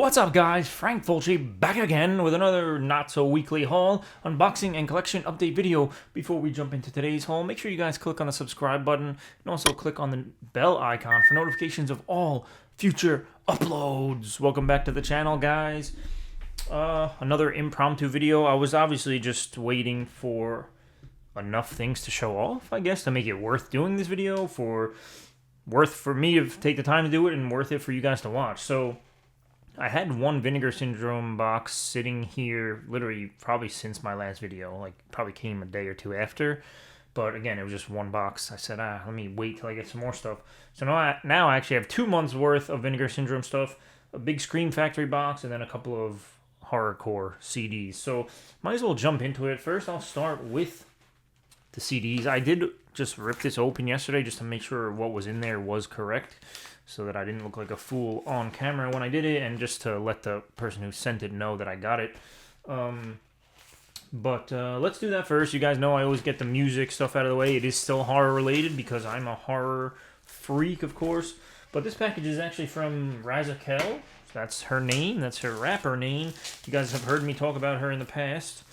What's up, guys? Frank Fulci back again with another not-so-weekly haul, unboxing, and collection update video. Before we jump into today's haul, make sure you guys click on the subscribe button and also click on the bell icon for notifications of all future uploads. Welcome back to the channel, guys. Another impromptu video. I was obviously just waiting for enough things to show off, I guess, to make it worth doing this video, worth for me to take the time to do it and worth it for you guys to watch. So I had one Vinegar Syndrome box sitting here literally probably since my last video, like probably came a day or two after. But again, it was just one box. I said, let me wait till I get some more stuff. So now I actually have 2 months worth of Vinegar Syndrome stuff, a big Scream Factory box, and then a couple of Horrorcore CDs. So might as well jump into it. First, I'll start with the CDs. I did just rip this open yesterday just to make sure what was in there was correct, so that I didn't look like a fool on camera when I did it, and just to let the person who sent it know that I got it. But let's do that first. You guys know I always get the music stuff out of the way. It is still horror related because I'm a horror freak, of course. But this package is actually from Razakel. That's her name. That's her rapper name. You guys have heard me talk about her in the past.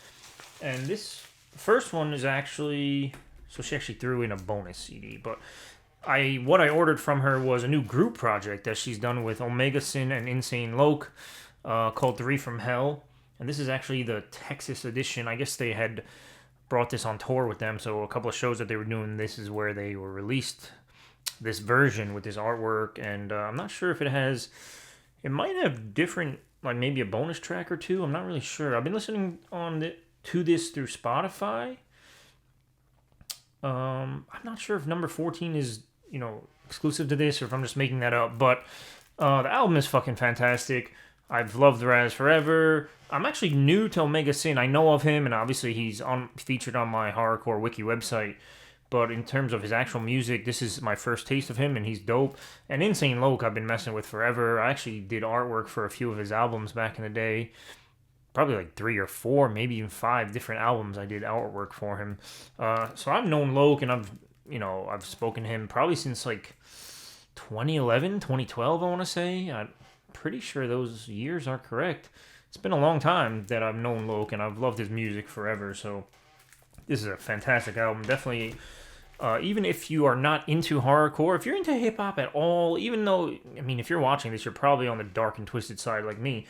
And this first one is actually... So she actually threw in a bonus CD, but what I ordered from her was a new group project that she's done with Omega Sin and Insane Loke, called 3 from Hell. And this is actually the Texas edition. I guess they had brought this on tour with them, so a couple of shows that they were doing, this is where they were released this version with this artwork. And I'm not sure if it might have different, like maybe a bonus track or two. I'm not really sure. I've been listening to this through Spotify. I'm not sure if number 14 is, exclusive to this, or if I'm just making that up, but the album is fucking fantastic. I've loved Raz forever. I'm actually new to Omega Sin. I know of him, and obviously he's featured on my Horrorcore wiki website, but in terms of his actual music, this is my first taste of him, and he's dope. And Insane Loke I've been messing with forever. I actually did artwork for a few of his albums back in the day. Probably like 3 or 4, maybe even 5 different albums I did artwork for him. So I've known Loke, and I've spoken to him probably since like 2011, 2012, I want to say. I'm pretty sure those years are correct. It's been a long time that I've known Loke, and I've loved his music forever. So this is a fantastic album. Definitely, even if you are not into horrorcore, if you're into hip-hop at all, even though, if you're watching this, you're probably on the dark and twisted side like me,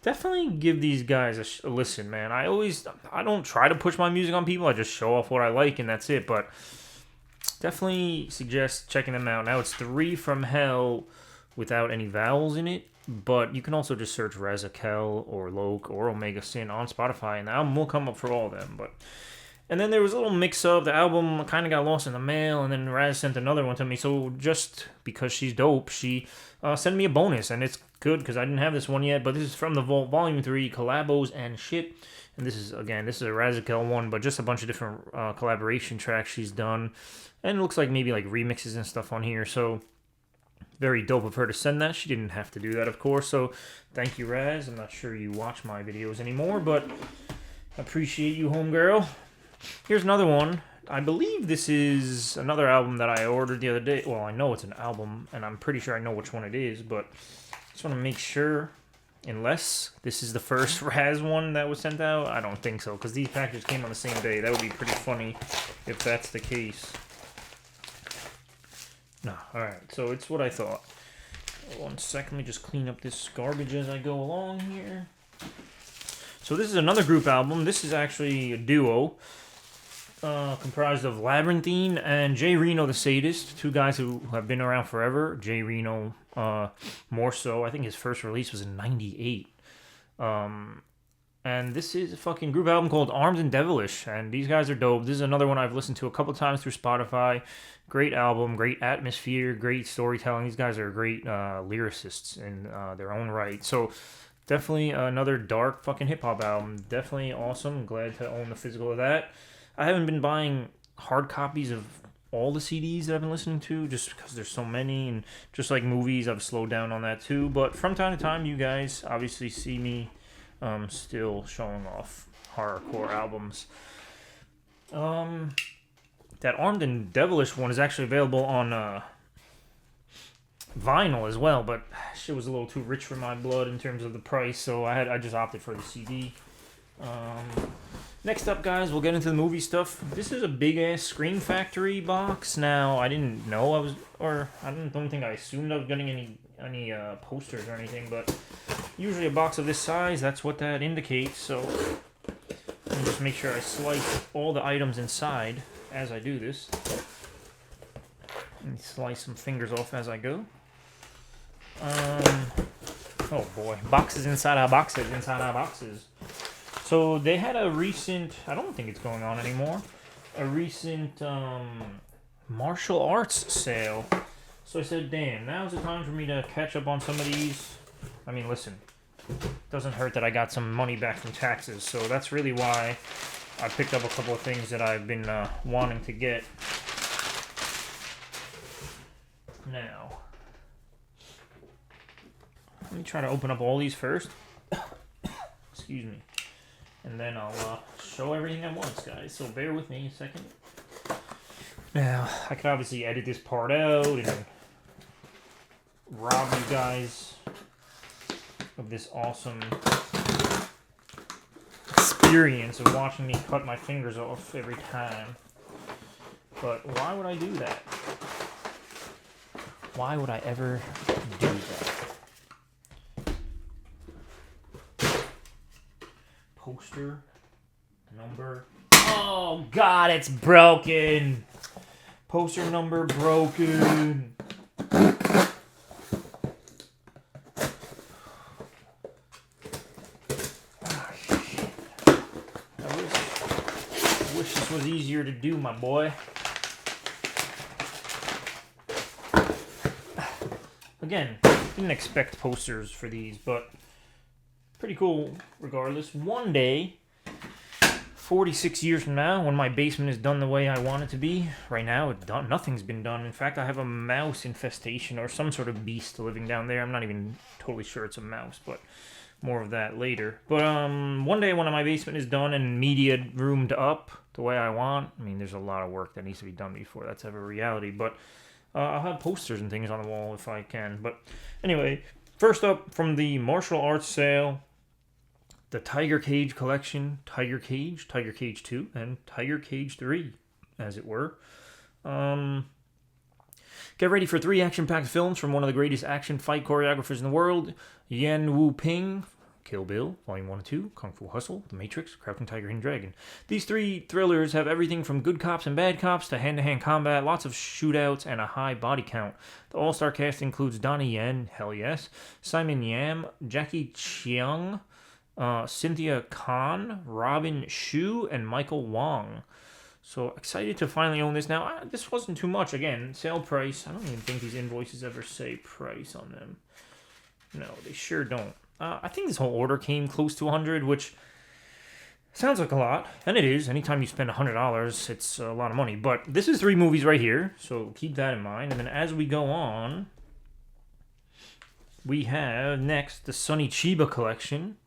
definitely give these guys a listen, man. I don't try to push my music on people. I just show off what I like, and that's it. But definitely suggest checking them out. Now, it's 3 from Hell without any vowels in it. But you can also just search Razakel or Loke or Omega Sin on Spotify, and the album will come up for all of them. And then there was a little mix-up. The album kind of got lost in the mail, and then Raz sent another one to me. So just because she's dope, she sent me a bonus, and it's good because I didn't have this one yet. But this is from the Volume 3, Collabos and Shit. And this is a Razakel one, but just a bunch of different collaboration tracks she's done. And it looks like maybe like remixes and stuff on here. So very dope of her to send that. She didn't have to do that, of course. So thank you, Raz. I'm not sure you watch my videos anymore, but I appreciate you, homegirl. Here's another one. I believe this is another album that I ordered the other day. Well, I know it's an album, and I'm pretty sure I know which one it is, but I just want to make sure, unless this is the first Raz one that was sent out. I don't think so, because these packages came on the same day. That would be pretty funny if that's the case. No, alright, so it's what I thought. 1 second, let me just clean up this garbage as I go along here. So this is another group album. This is actually a duo. Comprised of Labyrinthine and Jay Reno the Sadist, 2 guys who have been around forever. Jay Reno more so. I think his first release was in 98. And this is a fucking group album called Armed and Devilish, and these guys are dope. This is another one I've listened to a couple times through Spotify. Great album, great atmosphere, great storytelling. These guys are great lyricists in their own right. So definitely another dark fucking hip-hop album. Definitely awesome. Glad to own the physical of that. I haven't been buying hard copies of all the CDs that I've been listening to just because there's so many, and just like movies, I've slowed down on that too. But from time to time, you guys obviously see me still showing off horrorcore albums. That Armed and Devilish one is actually available on vinyl as well, but shit was a little too rich for my blood in terms of the price, so I just opted for the CD. Next up, guys, we'll get into the movie stuff. This is a big ass Scream Factory box. Now, I didn't know I don't think I assumed I was getting any posters or anything, but usually a box of this size, that's what that indicates. So let me just make sure I slice all the items inside as I do this. Let me slice some fingers off as I go. Oh boy, boxes inside our boxes inside our boxes. So they had a recent, I don't think it's going on anymore, a recent martial arts sale. So I said, damn, now's the time for me to catch up on some of these. I mean, listen, doesn't hurt that I got some money back from taxes. So that's really why I picked up a couple of things that I've been wanting to get. Now, let me try to open up all these first. Excuse me. And then I'll show everything at once, guys. So bear with me a second. Now, I could obviously edit this part out and rob you guys of this awesome experience of watching me cut my fingers off every time. But why would I do that? Why would I ever do that? Poster number. Oh God, it's broken. Poster number broken. Oh, shit. I wish this was easier to do, my boy. Again, didn't expect posters for these, but pretty cool regardless. One day, 46 years from now, when my basement is done the way I want it to be, right now it's done. Nothing's been done. In fact, I have a mouse infestation or some sort of beast living down there. I'm not even totally sure it's a mouse, but more of that later. But one day when my basement is done and media roomed up the way I want, I mean, there's a lot of work that needs to be done before that's ever reality, but I'll have posters and things on the wall if I can. But anyway, first up from the martial arts sale, the Tiger Cage collection, Tiger Cage 2, and Tiger Cage 3, as it were. Get ready for 3 action-packed films from one of the greatest action fight choreographers in the world, Yan Wu Ping. Kill Bill, Volume 1 and 2, Kung Fu Hustle, The Matrix, Crouching Tiger, Hidden Dragon. These 3 thrillers have everything from good cops and bad cops to hand-to-hand combat, lots of shootouts, and a high body count. The all-star cast includes Donnie Yen, hell yes, Simon Yam, Jackie Cheung, Cynthia Khan, Robin Shu, and Michael Wong. So excited to finally own this. Now, this wasn't too much. Again, sale price. I don't even think these invoices ever say price on them. No, they sure don't. I think this whole order came close to $100, which sounds like a lot. And it is. Anytime you spend $100, it's a lot of money. But this is 3 movies right here, so keep that in mind. And then as we go on, we have next the Sonny Chiba collection.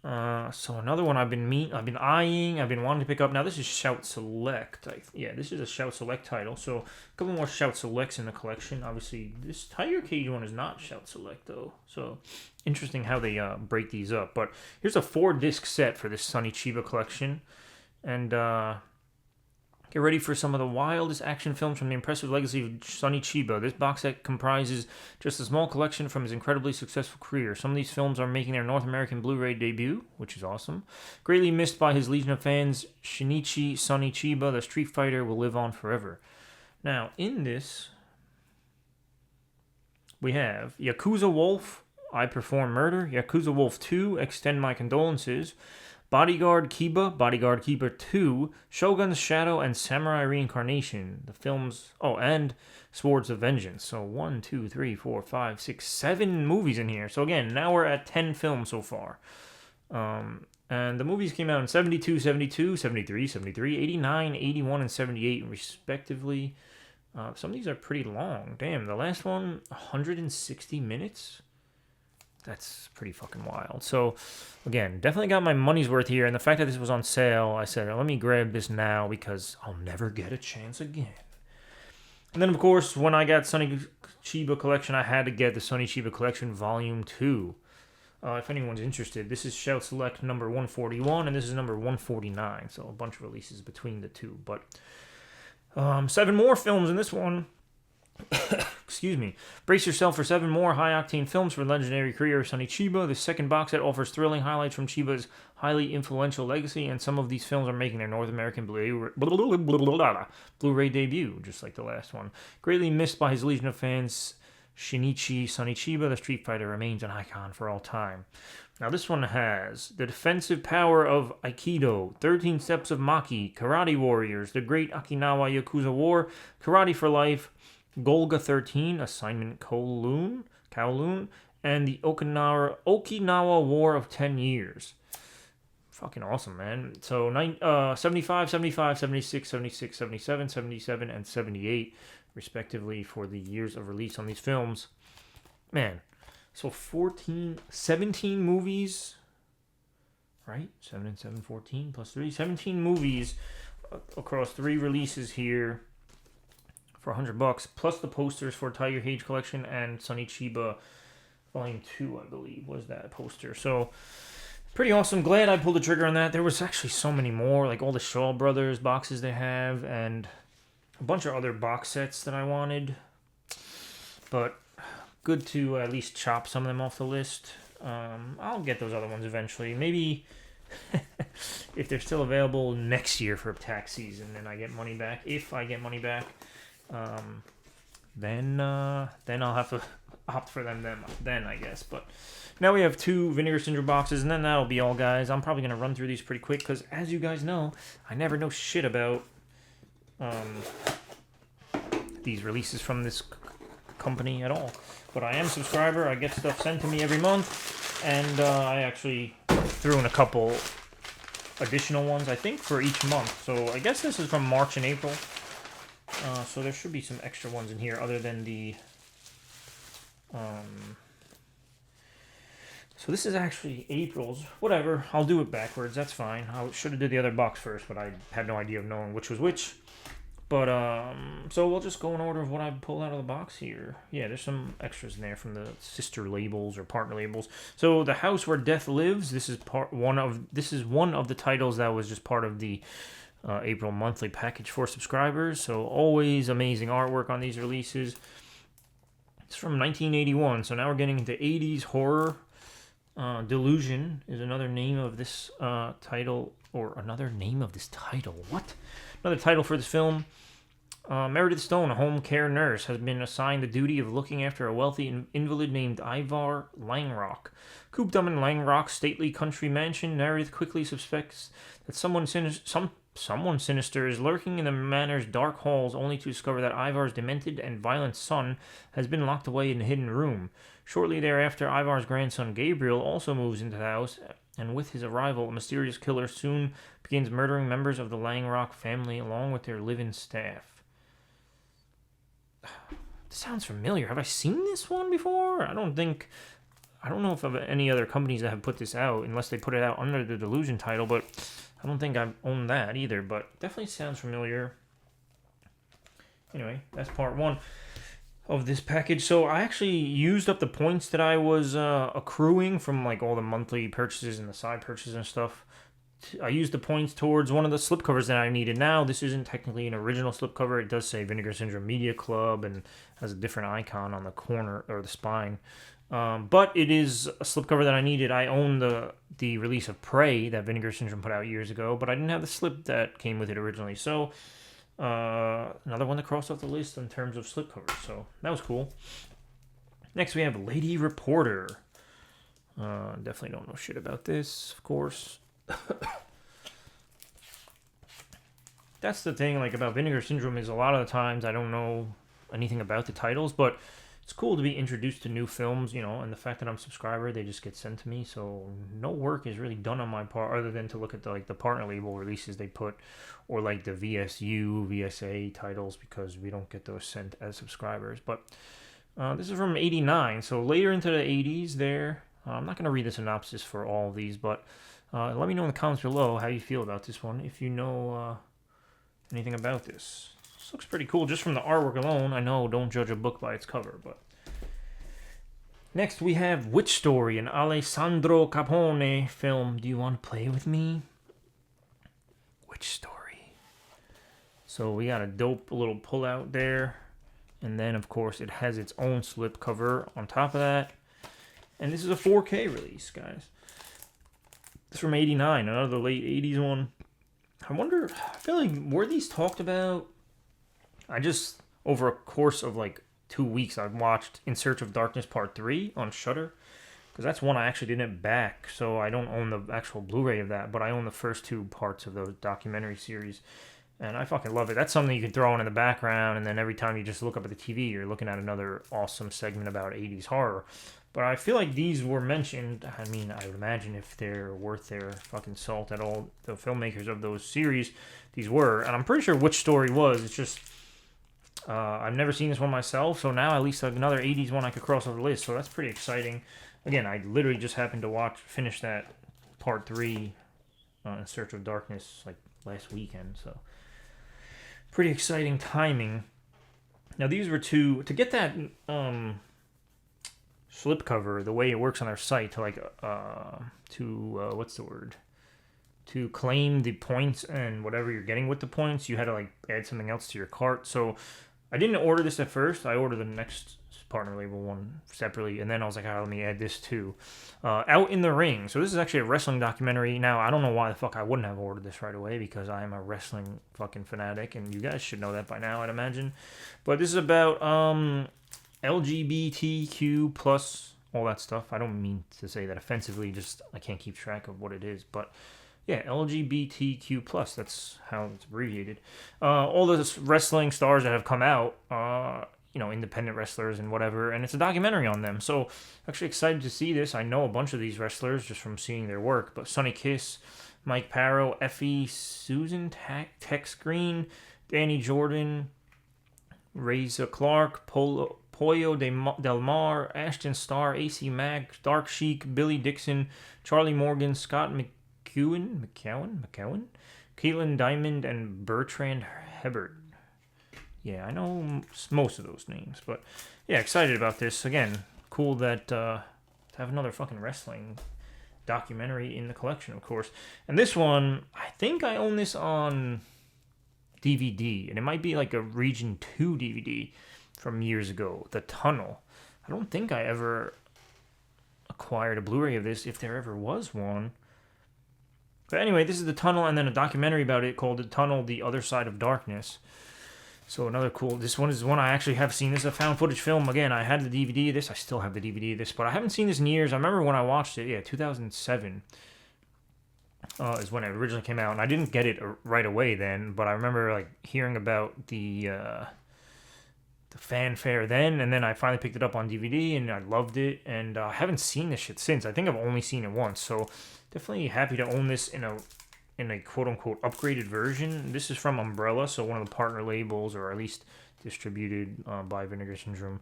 So another one I've been eyeing, I've been wanting to pick up. Now this is Shout Select. This is a Shout Select title. So a couple more Shout Selects in the collection. Obviously, this Tiger Cage one is not Shout Select though. So interesting how they break these up. But here's a 4-disc set for this Sonny Chiba collection, and get ready for some of the wildest action films from the impressive legacy of Sonny Chiba. This box set comprises just a small collection from his incredibly successful career. Some of these films are making their North American Blu-ray debut, which is awesome. Greatly missed by his legion of fans, Shinichi Sonny Chiba, the Street Fighter, will live on forever. Now, in this, we have Yakuza Wolf, I Perform Murder, Yakuza Wolf 2, Extend My Condolences, Bodyguard Kiba 2, Shogun's Shadow, and Samurai Reincarnation. The films, and Swords of Vengeance. So 1, 2, 3, 4, 5, 6, 7 movies in here. So again, now we're at 10 films so far. And the movies came out in 72, 72, 73, 73, 89, 81, and 78 respectively. Some of these are pretty long. Damn, the last one, 160 minutes? That's pretty fucking wild. So, again, definitely got my money's worth here. And the fact that this was on sale, I said, let me grab this now because I'll never get a chance again. And then, of course, when I got Sonny Chiba collection, I had to get the Sonny Chiba Collection Volume 2. If anyone's interested, this is Shout Select number 141, and this is number 149, so a bunch of releases between the two. But 7 more films in this one. Excuse me. Brace yourself for 7 more high-octane films for legendary career of Sonny Chiba. The second box set offers thrilling highlights from Chiba's highly influential legacy, and some of these films are making their North American Blu-ray debut, just like the last one. Greatly missed by his legion of fans, Shinichi Sonny Chiba, the Street Fighter, remains an icon for all time. Now this one has The Defensive Power of Aikido, 13 Steps of Maki, Karate Warriors, The Great Okinawa Yakuza War, Karate for Life, Golga 13, Assignment Kowloon, and the Okinawa War of 10 Years. Fucking awesome, man. So 75, 75, 76, 76, 77, 77, and 78, respectively, for the years of release on these films. Man, so 17 movies, right? 7 and 7, 14 plus 3, 17 movies across 3 releases here for $100, plus the posters for Tiger Cage Collection and Sonny Chiba Volume 2, I believe, was that poster. So, pretty awesome. Glad I pulled the trigger on that. There was actually so many more, like all the Shaw Brothers boxes they have, and a bunch of other box sets that I wanted. But good to at least chop some of them off the list. I'll get those other ones eventually. Maybe if they're still available next year for tax season and I get money back. If I get money back. Then I'll have to opt for them then, I guess. But now we have 2 Vinegar Syndrome boxes, and then that'll be all, guys. I'm probably going to run through these pretty quick, because as you guys know, I never know shit about these releases from this company at all. But I am a subscriber. I get stuff sent to me every month, and I actually threw in a couple additional ones, I think, for each month. So I guess this is from March and April. So there should be some extra ones in here other than the... So this is actually April's. Whatever, I'll do it backwards. That's fine. I should have did the other box first, but I had no idea of knowing which was which. But, so we'll just go in order of what I pulled out of the box here. Yeah, there's some extras in there from the sister labels or partner labels. So The House Where Death Lives, this is one of the titles that was just part of the April monthly package for subscribers. So always amazing artwork on these releases. It's from 1981, so now we're getting into 80s horror. Delusion is another name of this title, or another name of this title. What? Another title for this film. Meredith Stone, a home care nurse, has been assigned the duty of looking after a wealthy invalid named Ivar Langrock. Cooped up in Langrock's stately country mansion, Meredith quickly suspects that someone sinister is lurking in the manor's dark halls, only to discover that Ivar's demented and violent son has been locked away in a hidden room. Shortly thereafter, Ivar's grandson Gabriel also moves into the house, and with his arrival, a mysterious killer soon begins murdering members of the Langrock family along with their live-in staff. This sounds familiar. Have I seen this one before? I don't know if of any other companies that have put this out, unless they put it out under the Delusion title, but I don't think I've owned that either, but definitely sounds familiar. Anyway, that's part 1 of this package. So I actually used up the points that I was accruing from like all the monthly purchases and the side purchases and stuff. I used the points towards one of the slipcovers that I needed. Now, this isn't technically an original slipcover. It does say Vinegar Syndrome Media Club and has a different icon on the corner or the spine. But it is a slipcover that I needed. I own the release of Prey that Vinegar Syndrome put out years ago, but I didn't have the slip that came with it originally. So, another one that crossed off the list in terms of slipcovers. So, that was cool. Next, we have Lady Reporter. Definitely don't know shit about this, of course. That's the thing, like, about Vinegar Syndrome is a lot of the times I don't know anything about the titles, but it's cool to be introduced to new films, you know, and the fact that I'm a subscriber, they just get sent to me, so no work is really done on my part other than to look at the partner label releases they put, or like the VSU, VSA titles, because we don't get those sent as subscribers. But this is from 89, so later into the 80s there. I'm not going to read the synopsis for all of these, but let me know in the comments below how you feel about this one, if you know anything about this. This looks pretty cool just from the artwork alone. I know, don't judge a book by its cover, but... Next, we have Witch Story, an Alessandro Capone film. Do you want to play with me? Witch Story. So we got a dope little pullout there. And then, of course, it has its own slip cover on top of that. And this is a 4K release, guys. It's from 89, another late 80s one. I wonder, I feel like, were these talked about? I just, over a course of like 2 weeks, I've watched In Search of Darkness Part 3 on Shudder. Because that's one I actually didn't back, so I don't own the actual Blu-ray of that, but I own the first 2 parts of the documentary series. And I fucking love it. That's something you can throw on in the background, and then every time you just look up at the TV, you're looking at another awesome segment about 80s horror. But I feel like these were mentioned. I mean, I would imagine if they're worth their fucking salt at all, the filmmakers of those series, these were. And I'm pretty sure Witch Story was. It's just, I've never seen this one myself, so now at least another 80s one I could cross off the list. So that's pretty exciting. Again, I literally just happened to finish that Part 3 In Search of Darkness like last weekend. So pretty exciting timing. Now these were to get that... slipcover, the way it works on their site to what's the word? To claim the points and whatever you're getting with the points, you had to like add something else to your cart. So I didn't order this at first. I ordered the next partner label one separately, and then I was like, let me add this too. Out in the Ring. So this is actually a wrestling documentary. Now I don't know why the fuck I wouldn't have ordered this right away, because I am a wrestling fucking fanatic, and you guys should know that by now, I'd imagine. But this is about LGBTQ plus all that stuff. I don't mean to say that offensively, just I can't keep track of what it is, but yeah, LGBTQ plus, that's how it's abbreviated. All the wrestling stars that have come out, independent wrestlers and whatever, and it's a documentary on them. So actually excited to see this. I know a bunch of these wrestlers just from seeing their work, but Sonny Kiss, Mike Parrow, Effie, Susan Tex Green, Danny Jordan, Reza Clark, Pollo Del Mar, Ashton Starr, AC Mack, Dark Sheik, Billy Dixon, Charlie Morgan, Scott McCowan, Caitlin Diamond, and Bertrand Hebert. Yeah, I know most of those names, but yeah, excited about this. Again, cool that to have another fucking wrestling documentary in the collection, of course. And this one, I think I own this on DVD, and it might be like a Region 2 DVD from years ago, The Tunnel. I don't think I ever acquired a Blu-ray of this, if there ever was one. But anyway, this is The Tunnel, and then a documentary about it called The Tunnel, The Other Side of Darkness. So another cool... This one is one I actually have seen. This is a found footage film. Again, I had the DVD of this. I still have the DVD of this, but I haven't seen this in years. I remember when I watched it, 2007 is when it originally came out, and I didn't get it right away then, but I remember like hearing about the fanfare then, and then I finally picked it up on DVD, and I loved it, and I haven't seen this shit since. I think I've only seen it once, so definitely happy to own this in a quote-unquote upgraded version. This is from Umbrella, so one of the partner labels, or at least distributed by Vinegar Syndrome.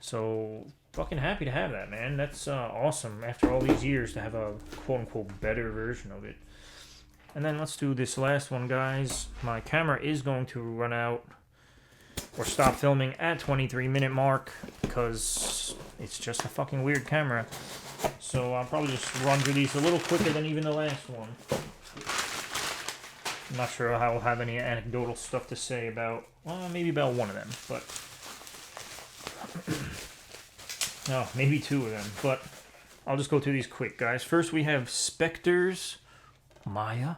So fucking happy to have that, man. That's awesome after all these years to have a quote-unquote better version of it. And then let's do this last one, guys. My camera is going to run out or stop filming at 23-minute mark because it's just a fucking weird camera. So I'll probably just run through these a little quicker than even the last one. I'm not sure how I'll have any anecdotal stuff to say about, well, maybe about one of them, but no, maybe 2 of them, but I'll just go through these quick, guys. First we have Spectres, and Maya.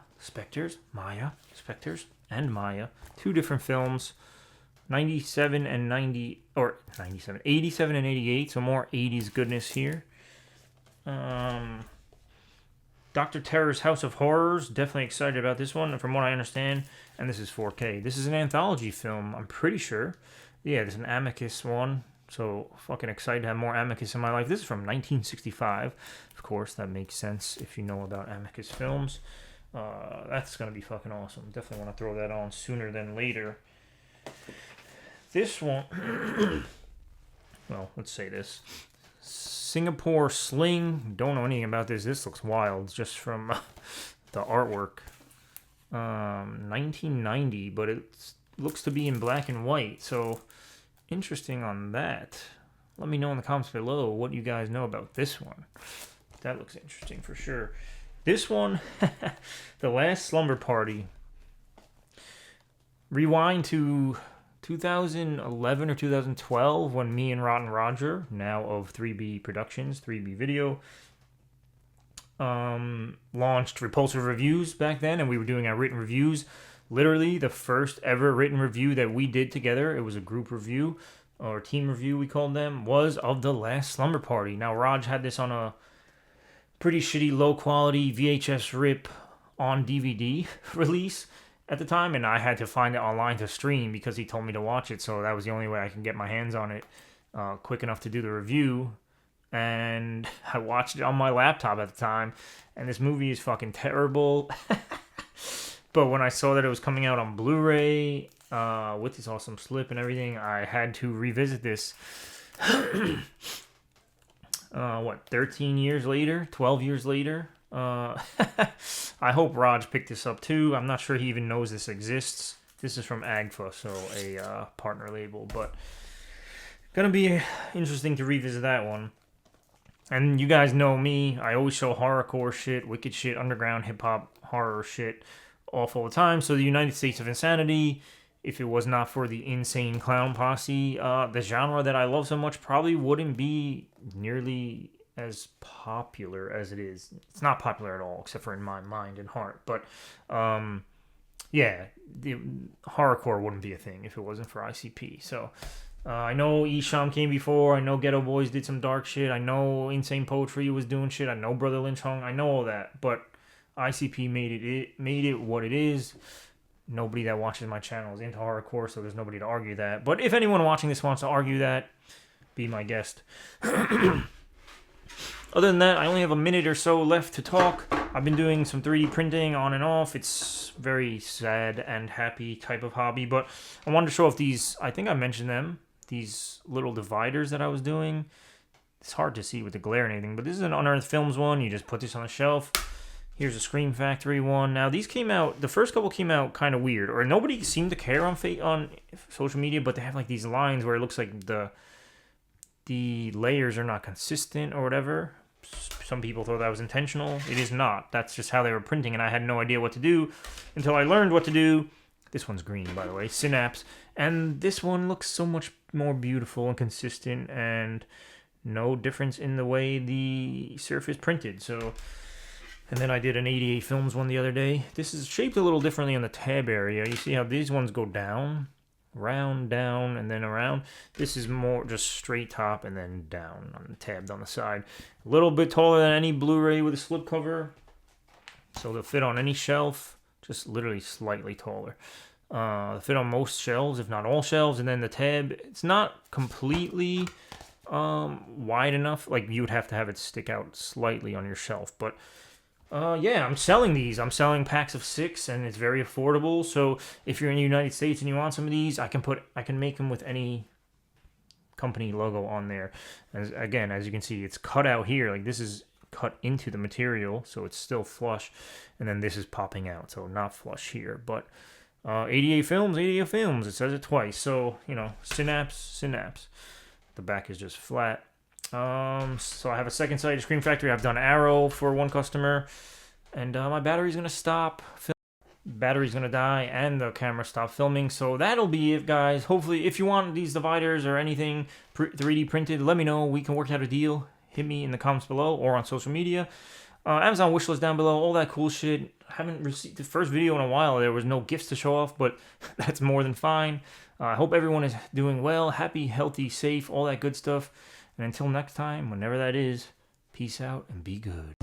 2 different films, 87 and 88, so more 80s goodness here. Dr. Terror's House of Horrors, definitely excited about this one, from what I understand, and this is 4K. This is an anthology film, I'm pretty sure. Yeah, there's an Amicus one, so fucking excited to have more Amicus in my life. This is from 1965, of course, that makes sense if you know about Amicus films. That's going to be fucking awesome. Definitely want to throw that on sooner than later. This one, well, let's say this. Singapore Sling. Don't know anything about this. This looks wild just from the artwork. 1990, but it's looks to be in black and white. So interesting on that. Let me know in the comments below what you guys know about this one. That looks interesting for sure. This one, The Last Slumber Party. Rewind to 2011 or 2012 when me and Rotten Roger, now of 3B Productions, 3B Video, launched Repulsive Reviews back then, and we were doing our written reviews. Literally the first ever written review that we did together, it was a group review, or team review we called them, was of The Last Slumber Party. Now Raj had this on a pretty shitty low quality VHS rip on DVD release at the time, and I had to find it online to stream because he told me to watch it, so that was the only way I can get my hands on it quick enough to do the review. And I watched it on my laptop at the time, and this movie is fucking terrible. But when I saw that it was coming out on Blu-ray with this awesome slip and everything, I had to revisit this. 13 years later, 12 years later. I hope Raj picked this up too. I'm not sure he even knows this exists. This is from AGFA, so a partner label, but gonna be interesting to revisit that one. And you guys know me, I always show horrorcore shit, wicked shit, underground hip-hop horror shit all the time. So the United States of Insanity, if it was not for the Insane Clown Posse, the genre that I love so much probably wouldn't be nearly as popular as it is. It's not popular at all, except for in my mind and heart. But yeah, the horrorcore wouldn't be a thing if it wasn't for ICP. So I know Isham came before. I know Ghetto Boys did some dark shit. I know Insane Poetry was doing shit. I know Brother Lynch Hung. I know all that. But ICP made it what it is. Nobody that watches my channel is into horrorcore, so there's nobody to argue that. But if anyone watching this wants to argue that, be my guest. Other than that, I only have a minute or so left to talk. I've been doing some 3D printing on and off. It's very sad and happy type of hobby, but I wanted to show off these, I think I mentioned them, these little dividers that I was doing. It's hard to see with the glare and everything, but this is an Unearthed Films one. You just put this on the shelf. Here's a Scream Factory one. Now, these came out, the first couple came out kind of weird, or nobody seemed to care on social media, but they have like these lines where it looks like the layers are not consistent or whatever. Some people thought that was intentional. It is not. That's just how they were printing, and I had no idea what to do until I learned what to do. This one's green, by the way, Synapse. And this one looks so much more beautiful and consistent, and no difference in the way the surface printed. So, and then I did an 88 Films one the other day. This is shaped a little differently on the tab area. You see how these ones go down? Round, down, and then around. This is more just straight top and then down on the tabbed on the side. A little bit taller than any Blu-ray with a slipcover, so they'll fit on any shelf, just literally slightly taller. They'll fit on most shelves, if not all shelves, and then the tab, it's not completely wide enough. Like, you would have to have it stick out slightly on your shelf, but yeah, I'm selling these. I'm selling packs of 6, and it's very affordable. So if you're in the United States and you want some of these, I can make them with any company logo on there. Again, as you can see, it's cut out here. Like, this is cut into the material, so it's still flush, and then this is popping out, so not flush here. But 88 Films, 88 Films. It says it twice. So, you know, Synapse. The back is just flat. So I have a second site, Scream Factory. I've done Arrow for one customer, and my battery's gonna stop. Battery's gonna die, and the camera stopped filming. So that'll be it, guys. Hopefully, if you want these dividers or anything 3D printed, let me know. We can work out a deal. Hit me in the comments below or on social media. Amazon wishlist down below. All that cool shit. Haven't received the first video in a while. There was no gifts to show off, but that's more than fine. I hope everyone is doing well, happy, healthy, safe, all that good stuff. And until next time, whenever that is, peace out and be good.